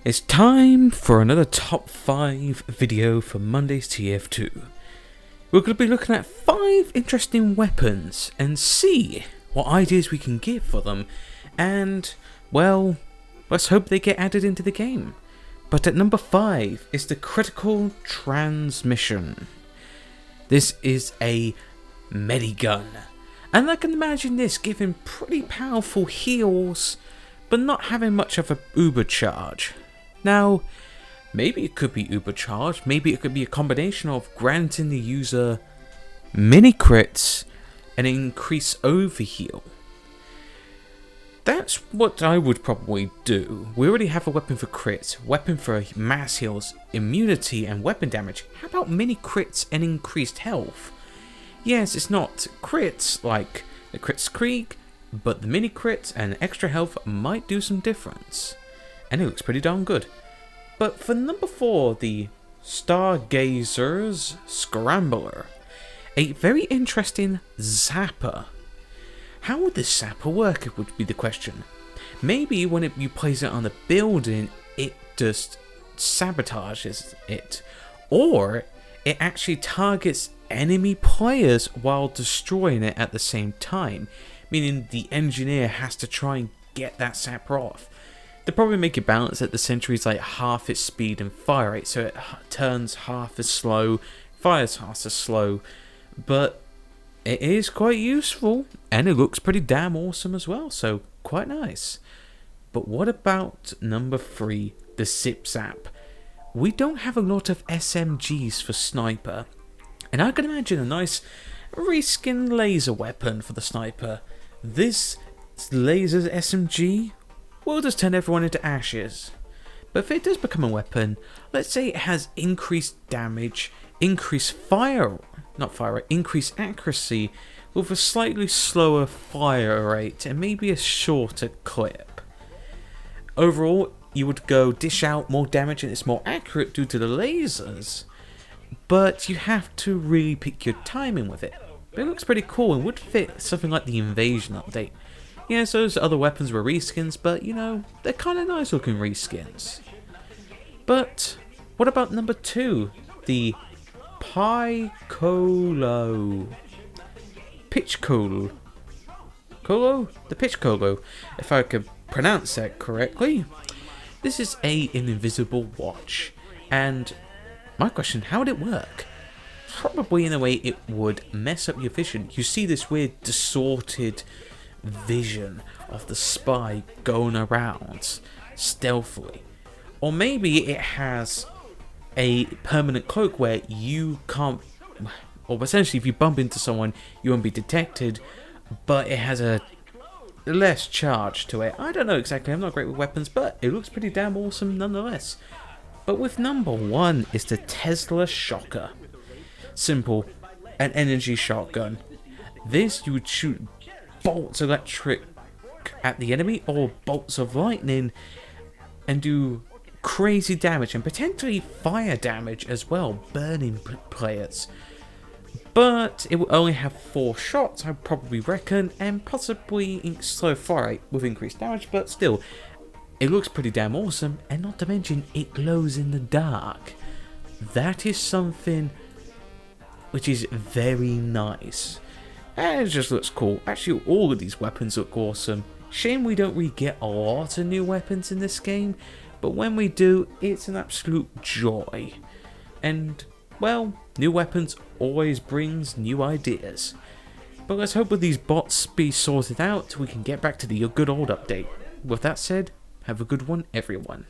It's time for another top 5 video for Monday's TF2. We're going to be looking at 5 interesting weapons and see what ideas we can give for them, and, well, let's hope they get added into the game. But at number 5 is the critical transmission. This is a medigun, and I can imagine this giving pretty powerful heals, but not having much of a uber charge. Now, maybe it could be uber charged, maybe it could be a combination of granting the user mini crits and increase overheal. That's what I would probably do. We already have a weapon for crits, weapon for mass heals, immunity and weapon damage. How about mini crits and increased health? Yes, it's not crits like the crit Krieg, but the mini crits and extra health might do some difference. And it looks pretty darn good. But for number 4, the Stargazers Scrambler. A very interesting zapper. How would this zapper work, it would be the question. Maybe when you place it on a building, it just sabotages it. Or it actually targets enemy players while destroying it at the same time. Meaning the engineer has to try and get that zapper off. They'll probably make it balance at the sentry is like half its speed and fire rate, so it turns half as slow, fires half as slow, but it is quite useful, and it looks pretty damn awesome as well, so quite nice. But what about number 3, the Zip Zap? We don't have a lot of SMGs for sniper, and I can imagine a nice reskin laser weapon for the sniper. This laser SMG will just turn everyone into ashes. But if it does become a weapon, let's say it has increased damage, increased increased accuracy with a slightly slower fire rate and maybe a shorter clip. Overall, you would go dish out more damage and it's more accurate due to the lasers, but you have to really pick your timing with it. But it looks pretty cool and would fit something like the Invasion update. Yes, those other weapons were reskins, but you know, they're kind of nice looking reskins. But what about number 2, the Piccolo? The Piccolo, if I could pronounce that correctly. This is an invisible watch, and my question, how would it work? Probably in a way it would mess up your vision. You see this weird distorted vision of the spy going around stealthily, or maybe it has a permanent cloak where you can't, or essentially if you bump into someone you won't be detected, but it has a less charge to it. I don't know exactly, I'm not great with weapons, but it looks pretty damn awesome nonetheless. But with number 1 is the Tesla Shocker. Simple, an energy shotgun. This you would shoot bolts of electric at the enemy or bolts of lightning and do crazy damage and potentially fire damage as well, burning players. But it will only have 4 shots, I probably reckon, and possibly slow fire rate with increased damage, but still, it looks pretty damn awesome, and not to mention it glows in the dark. That is something which is very nice. And it just looks cool. Actually, all of these weapons look awesome. Shame we don't really get a lot of new weapons in this game, but when we do, it's an absolute joy. And, well, new weapons always brings new ideas. But let's hope with these bots be sorted out, we can get back to the good old update. With that said, have a good one, everyone.